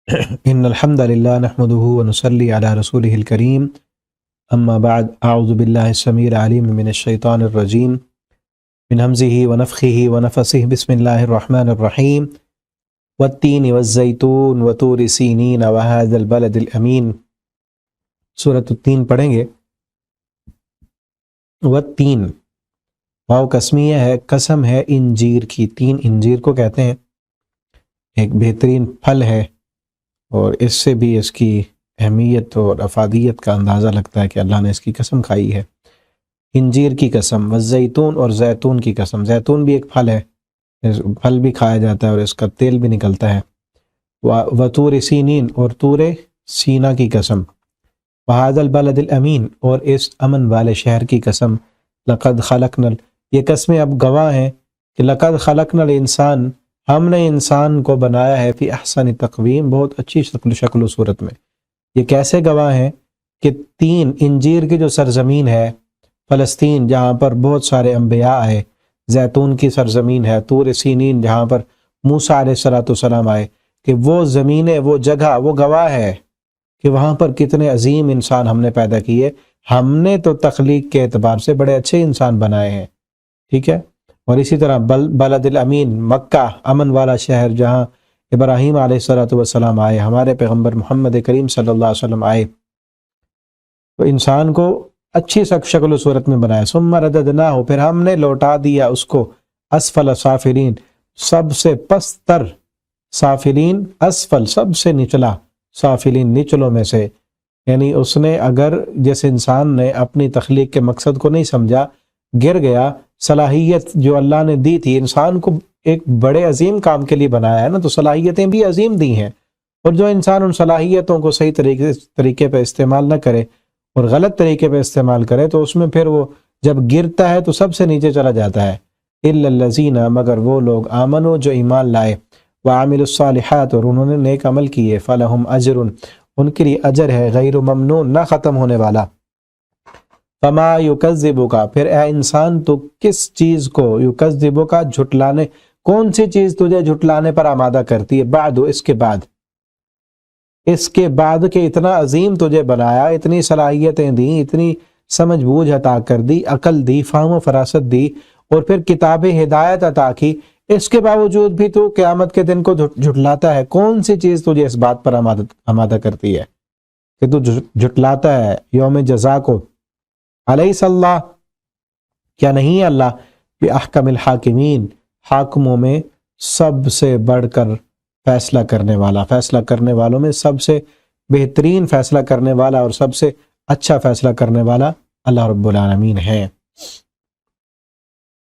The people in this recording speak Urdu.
ان الحمد للہ نحمده ونصلی علی رسوله الکریم اما بعد اعوذ باللہ السمیع العلیم من الشیطان الرجیم من ہمزه ونفخه ونفثه بسم اللہ الرحمن الرحیم والتین والزیتون وطور سینین وهذا البلد الامین۔ سورۃ التین پڑھیں گے۔ والتین واو قسمیہ ہے، قسم ہے انجیر کی۔ تین انجیر کو کہتے ہیں، ایک بہترین پھل ہے، اور اس سے بھی اس کی اہمیت اور افادیت کا اندازہ لگتا ہے کہ اللہ نے اس کی قسم کھائی ہے۔ انجیر کی قسم، والزیتون اور زیتون کی قسم۔ زیتون بھی ایک پھل ہے، پھل بھی کھایا جاتا ہے اور اس کا تیل بھی نکلتا ہے۔ وطور سینین اور طور سینا کی قسم۔ وہذا البلد الامین اور اس امن والے شہر کی قسم۔ لقد خلقنا، یہ قسمیں اب گواہ ہیں کہ لقد خلقنا الانسان، ہم نے انسان کو بنایا ہے فی احسن تقویم، بہت اچھی شکل و صورت میں۔ یہ کیسے گواہ ہیں کہ تین انجیر کی جو سرزمین ہے فلسطین، جہاں پر بہت سارے انبیاء آئے، زیتون کی سرزمین ہے، طور سینین جہاں پر موسیٰ علیہ السلام آئے، کہ وہ زمینیں، وہ جگہ، وہ گواہ ہے کہ وہاں پر کتنے عظیم انسان ہم نے پیدا کیے۔ ہم نے تو تخلیق کے اعتبار سے بڑے اچھے انسان بنائے ہیں، ٹھیک ہے۔ اور اسی طرح بلد الامین، مکہ امن والا شہر، جہاں ابراہیم علیہ السلام آئے، ہمارے پیغمبر محمد کریم صلی اللہ علیہ وسلم آئے، تو انسان کو اچھی شکل و صورت میں بنایا۔ ثم رددناہ، پھر ہم نے لوٹا دیا اس کو اسفل سافلین، سب سے پستر، سافلین اسفل سب سے نچلا، سافلین نچلوں میں سے۔ یعنی اس نے اگر جس انسان نے اپنی تخلیق کے مقصد کو نہیں سمجھا، گر گیا، صلاحیت جو اللہ نے دی تھی انسان کو ایک بڑے عظیم کام کے لیے بنایا ہے نا، تو صلاحیتیں بھی عظیم دی ہیں، اور جو انسان ان صلاحیتوں کو صحیح طریقے پہ استعمال نہ کرے اور غلط طریقے پہ استعمال کرے، تو اس میں پھر وہ جب گرتا ہے تو سب سے نیچے چلا جاتا ہے۔ الا الذین، مگر وہ لوگ، آمنوا جو ایمان لائے، وعملوا الصالحات اور انہوں نے نیک عمل کیے، فلہم اجر، ان کے لیے اجر ہے، غیر ممنون، نہ ختم ہونے والا۔ فما یکذبک، پھر اے انسان تو کس چیز کو، یکذبک جھٹلانے، کون سی چیز تجھے جھٹلانے پر آمادہ کرتی ہے، بعد، اس کے بعد، اس کے بعد کہ اتنا عظیم تجھے بنایا، اتنی صلاحیتیں دیں، اتنی سمجھ بوجھ عطا کر دی، عقل دی، فہم و فراست دی، اور پھر کتاب ہدایت عطا کی، اس کے باوجود بھی تو قیامت کے دن کو جھٹلاتا ہے۔ کون سی چیز تجھے اس بات پر آمادہ کرتی ہے کہ تو جھٹلاتا ہے یوم جزا کو؟ علیہ اللہ، کیا نہیں ہے اللہ بأحکم الحاکمین، حاکموں میں سب سے بڑھ کر فیصلہ کرنے والا، فیصلہ کرنے والوں میں سب سے بہترین فیصلہ کرنے والا اور سب سے اچھا فیصلہ کرنے والا اللہ رب العالمین ہے۔